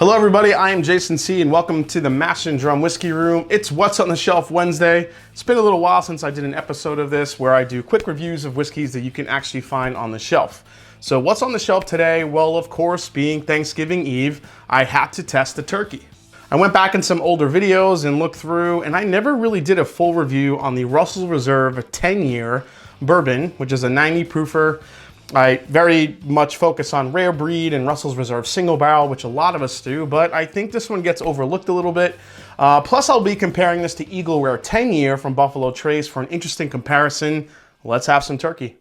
Hello everybody, I am Jason C. and welcome to the Mash and Drum Whiskey Room. It's What's on the Shelf Wednesday. It's been a little while since I did an episode of this where I do quick reviews of whiskeys that you can actually find on the shelf. So what's on the shelf today? Well, of course, being Thanksgiving Eve, I had to test the turkey. I went back in some older videos and looked through, and I never really did a full review on the Russell's Reserve 10-year bourbon, which is a 90 proofer. I very much focus on rare breed and Russell's Reserve single barrel, which a lot of us do, but I think this one gets overlooked a little bit. Plus, I'll be comparing this to Eagle Rare 10-year from Buffalo Trace for an interesting comparison. Let's have some turkey.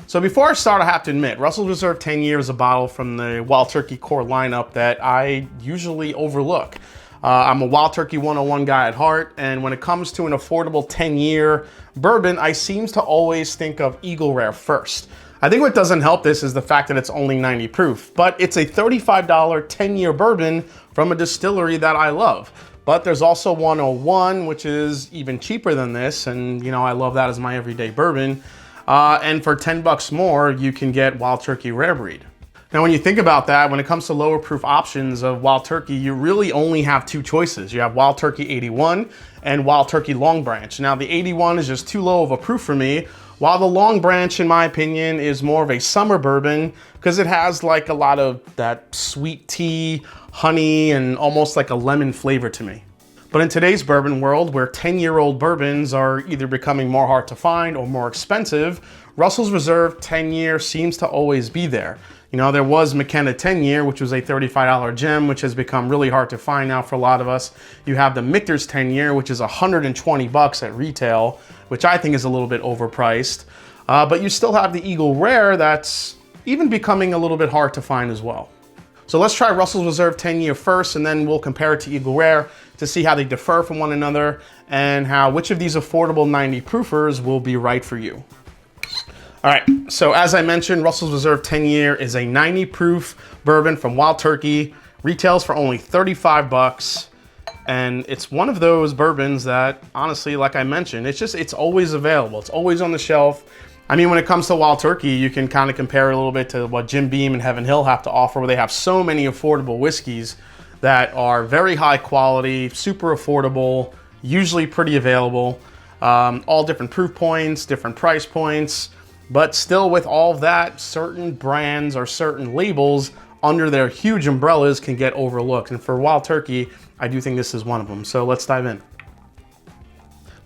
So before I start, I have to admit, Russell's Reserve 10-year is a bottle from the Wild Turkey core lineup that I usually overlook. I'm a Wild Turkey 101 guy at heart, and when it comes to an affordable 10-year bourbon, I seem to always think of Eagle Rare first. I think what doesn't help this is the fact that it's only 90 proof, but it's a $35 10-year bourbon from a distillery that I love. But there's also 101, which is even cheaper than this, and I love that as my everyday bourbon. And for 10 bucks more, you can get Wild Turkey Rare Breed. Now, when you think about that, when it comes to lower proof options of Wild Turkey, you really only have two choices. You have Wild Turkey 81 and Wild Turkey Long Branch. Now, the 81 is just too low of a proof for me, while the Long Branch, in my opinion, is more of a summer bourbon because it has like a lot of that sweet tea, honey, and almost like a lemon flavor to me. But in today's bourbon world, where 10-year-old bourbons are either becoming more hard to find or more expensive, Russell's Reserve 10-year seems to always be there. There was McKenna 10-year, which was a $35 gem, which has become really hard to find now for a lot of us. You have the Michter's 10-year, which is 120 bucks at retail, which I think is a little bit overpriced. But you still have the Eagle Rare that's even becoming a little bit hard to find as well. So let's try Russell's Reserve 10-year first, and then we'll compare it to Eagle Rare to see how they differ from one another and which of these affordable 90 proofers will be right for you. All right, so as I mentioned, Russell's Reserve 10-year is a 90 proof bourbon from Wild Turkey, retails for only 35 bucks. And it's one of those bourbons that, honestly, like I mentioned, it's always available. It's always on the shelf. I mean, when it comes to Wild Turkey, you can kind of compare it a little bit to what Jim Beam and Heaven Hill have to offer, where they have so many affordable whiskeys that are very high quality, super affordable, usually pretty available, all different proof points, different price points, but still with all of that, certain brands or certain labels under their huge umbrellas can get overlooked. And for Wild Turkey, I do think this is one of them. So let's dive in.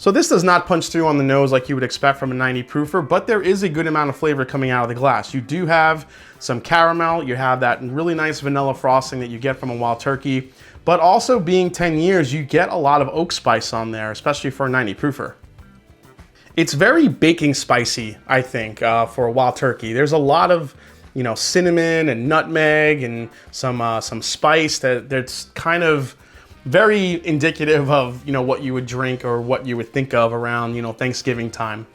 So this does not punch through on the nose like you would expect from a 90 proofer, but there is a good amount of flavor coming out of the glass. You do have some caramel, you have that really nice vanilla frosting that you get from a Wild Turkey, but also being 10 years, you get a lot of oak spice on there, especially for a 90 proofer. It's very baking spicy, I think, for a Wild Turkey. There's a lot of, cinnamon and nutmeg and some spice that's kind of very indicative of, what you would drink or what you would think of around, Thanksgiving time.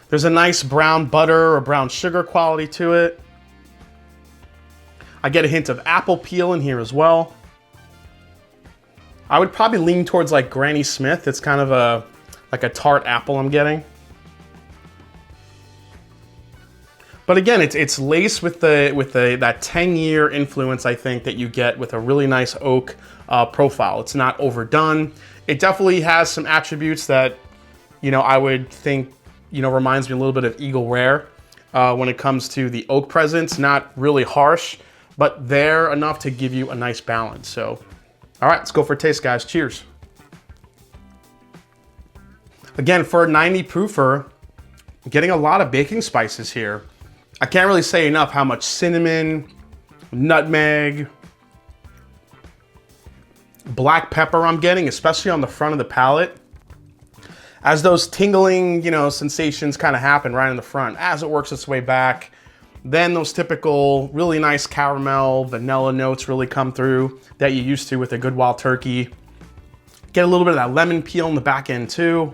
There's a nice brown butter or brown sugar quality to it. I get a hint of apple peel in here as well. I would probably lean towards like Granny Smith. It's kind of like a tart apple I'm getting. But again, it's laced with that 10-year influence, I think, that you get with a really nice oak profile. It's not overdone. It definitely has some attributes that, I would think, reminds me a little bit of Eagle Rare when it comes to the oak presence. Not really harsh, but there enough to give you a nice balance. So, all right, let's go for a taste, guys. Cheers. Again, for a 90 proofer, getting a lot of baking spices here. I can't really say enough how much cinnamon, nutmeg, black pepper I'm getting, especially on the front of the palate. as those tingling, sensations kind of happen right in the front, as it works its way back, then those typical really nice caramel, vanilla notes really come through that you're used to with a good Wild Turkey. Get a little bit of that lemon peel in the back end too.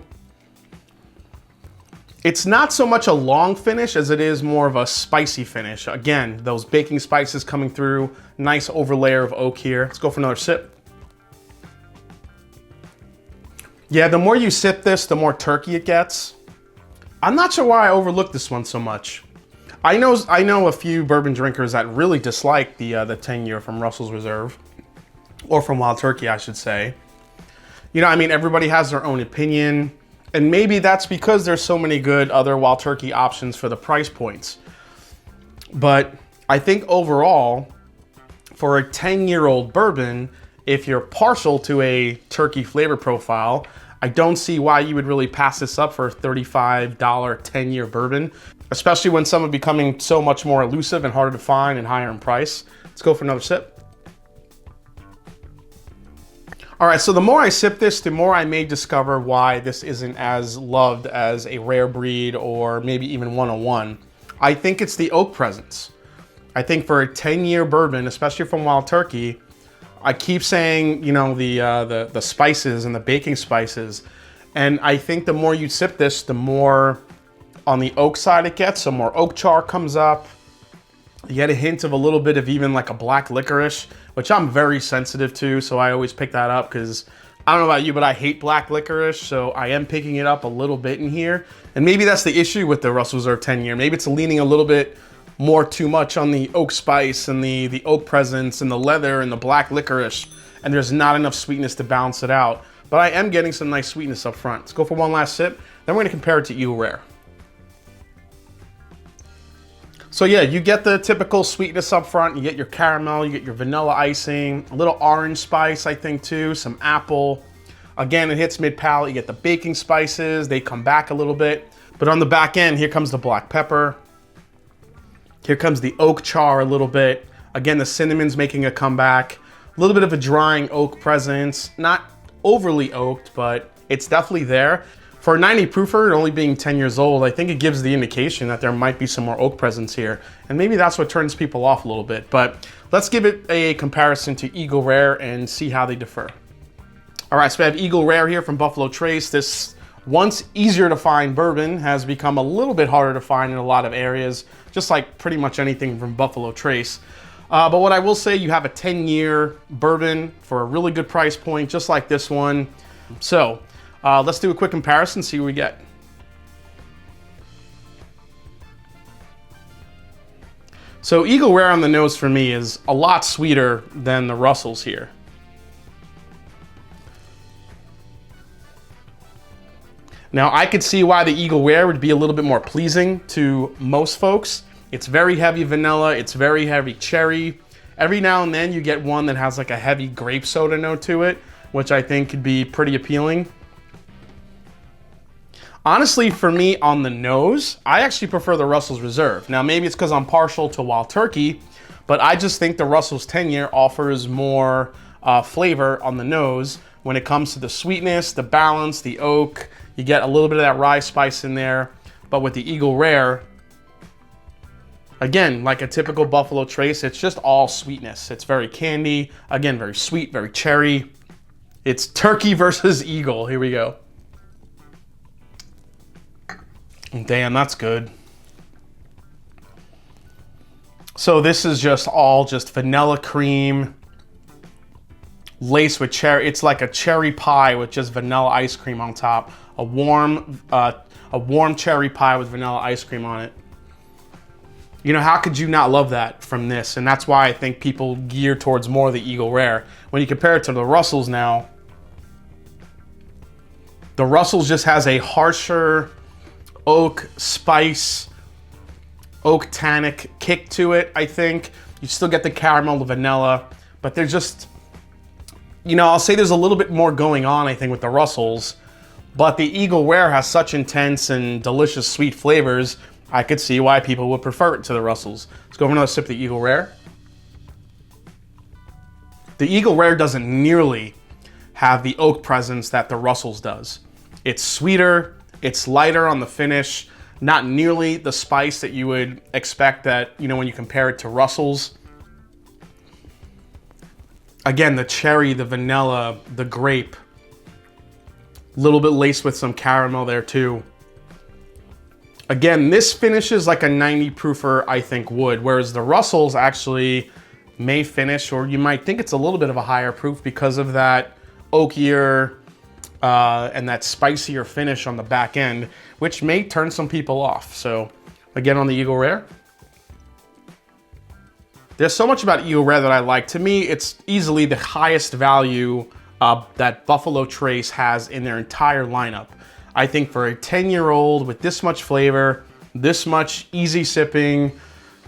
It's not so much a long finish as it is more of a spicy finish. Again, those baking spices coming through, nice overlayer of oak here. Let's go for another sip. Yeah, the more you sip this, the more turkey it gets. I'm not sure why I overlooked this one so much. I know a few bourbon drinkers that really dislike the 10-year from Russell's Reserve, or from Wild Turkey, I should say. Everybody has their own opinion, and maybe that's because there's so many good other Wild Turkey options for the price points. But I think overall, for a 10-year-old bourbon, if you're partial to a turkey flavor profile, I don't see why you would really pass this up for a $35 10-year bourbon, especially when some are becoming so much more elusive and harder to find and higher in price. Let's go for another sip. All right, so the more I sip this, the more I may discover why this isn't as loved as a Rare Breed or maybe even 101. I think it's the oak presence. I think for a 10-year bourbon, especially from Wild Turkey, I keep saying, the spices and the baking spices. And I think the more you sip this, the more on the oak side it gets. So more oak char comes up. You get a hint of a little bit of even like a black licorice, which I'm very sensitive to. So I always pick that up because I don't know about you, but I hate black licorice. So I am picking it up a little bit in here. And maybe that's the issue with the Russell's Reserve 10-year. Maybe it's leaning a little bit more too much on the oak spice and the oak presence and the leather and the black licorice, and there's not enough sweetness to balance it out. But I am getting some nice sweetness up front. Let's go for one last sip, then we're gonna compare it to Eagle Rare. So yeah, you get the typical sweetness up front, you get your caramel, you get your vanilla icing, a little orange spice I think too, some apple. Again, it hits mid-palate, you get the baking spices, they come back a little bit. But on the back end, here comes the black pepper. Here comes the oak char a little bit. Again, the cinnamon's making a comeback. A little bit of a drying oak presence. Not overly oaked, but it's definitely there. For a 90 proofer, only being 10 years old, I think it gives the indication that there might be some more oak presence here. And maybe that's what turns people off a little bit. But let's give it a comparison to Eagle Rare and see how they differ. All right, so we have Eagle Rare here from Buffalo Trace. This once easier to find bourbon has become a little bit harder to find in a lot of areas, just like pretty much anything from Buffalo Trace. But what I will say, you have a 10-year bourbon for a really good price point, just like this one. So let's do a quick comparison, see what we get. So Eagle Rare on the nose for me is a lot sweeter than the Russell's here. Now, I could see why the Eagle Rare would be a little bit more pleasing to most folks. It's very heavy vanilla, it's very heavy cherry. Every now and then you get one that has like a heavy grape soda note to it, which I think could be pretty appealing. Honestly, for me on the nose, I actually prefer the Russell's Reserve. Now, maybe it's because I'm partial to Wild Turkey, but I just think the Russell's 10-year offers more flavor on the nose when it comes to the sweetness, the balance, the oak. You get a little bit of that rye spice in there, but with the Eagle Rare, again, like a typical Buffalo Trace, it's just all sweetness. It's very candy, again, very sweet, very cherry. It's turkey versus eagle. Here we go. Damn, that's good. So this is just all just vanilla cream laced with cherry. It's like a cherry pie with just vanilla ice cream on top. A warm cherry pie with vanilla ice cream on it. You know, how could you not love that from this? And that's why I think people gear towards more of the Eagle Rare. When you compare it to the Russell's now, the Russell's just has a harsher oak spice, oak tannic kick to it, I think. You still get the caramel, the vanilla, but they're just, you know, I'll say there's a little bit more going on, I think, with the Russell's, but the Eagle Rare has such intense and delicious sweet flavors, I could see why people would prefer it to the Russell's. Let's go for another sip of the Eagle Rare. The Eagle Rare doesn't nearly have the oak presence that the Russell's does. It's sweeter, it's lighter on the finish, not nearly the spice that you would expect that, you know, when you compare it to Russell's. Again, the cherry, the vanilla, the grape, a little bit laced with some caramel there too. Again, this finishes like a 90 proofer, I think, would, whereas the Russell's actually may finish, or you might think it's a little bit of a higher proof because of that oakier and that spicier finish on the back end, which may turn some people off. So again, on the Eagle Rare, there's so much about Eagle Rare that I like. To me, it's easily the highest value that Buffalo Trace has in their entire lineup. I think for a 10-year-old with this much flavor, this much easy sipping,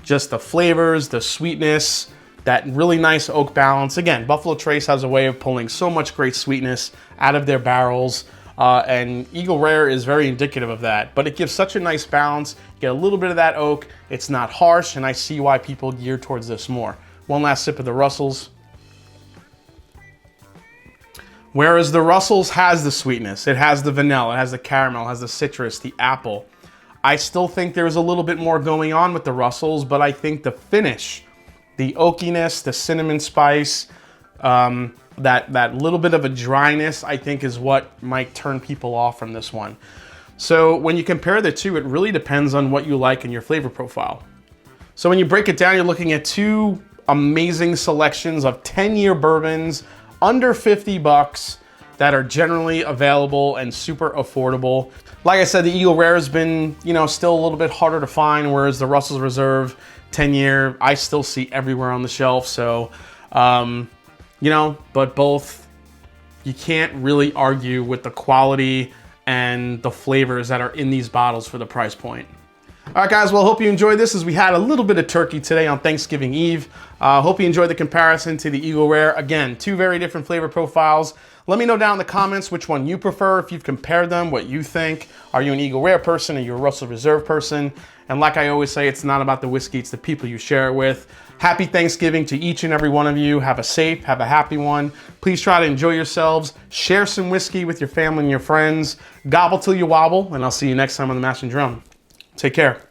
just the flavors, the sweetness, that really nice oak balance. Again, Buffalo Trace has a way of pulling so much great sweetness out of their barrels, and Eagle Rare is very indicative of that. But it gives such a nice balance. You get a little bit of that oak. It's not harsh, and I see why people gear towards this more. One last sip of the Russell's. Whereas the Russell's has the sweetness, it has the vanilla, it has the caramel, it has the citrus, the apple. I still think there's a little bit more going on with the Russell's, but I think the finish, the oakiness, the cinnamon spice, that little bit of a dryness, I think is what might turn people off from this one. So when you compare the two, it really depends on what you like in your flavor profile. So when you break it down, you're looking at two amazing selections of 10-year bourbons, under 50 bucks, that are generally available and super affordable. Like I said, the Eagle Rare has been, you know, still a little bit harder to find, whereas the Russell's Reserve 10-year, I still see everywhere on the shelf. So, you know, but both, you can't really argue with the quality and the flavors that are in these bottles for the price point. All right, guys, well, hope you enjoyed this as we had a little bit of turkey today on Thanksgiving Eve. Hope you enjoyed the comparison to the Eagle Rare. Again, two very different flavor profiles. Let me know down in the comments which one you prefer, if you've compared them, what you think. Are you an Eagle Rare person? Are you a Russell Reserve person? And like I always say, it's not about the whiskey, it's the people you share it with. Happy Thanksgiving to each and every one of you. Have a safe, have a happy one. Please try to enjoy yourselves. Share some whiskey with your family and your friends. Gobble till you wobble, and I'll see you next time on The Mash and Drum. Take care.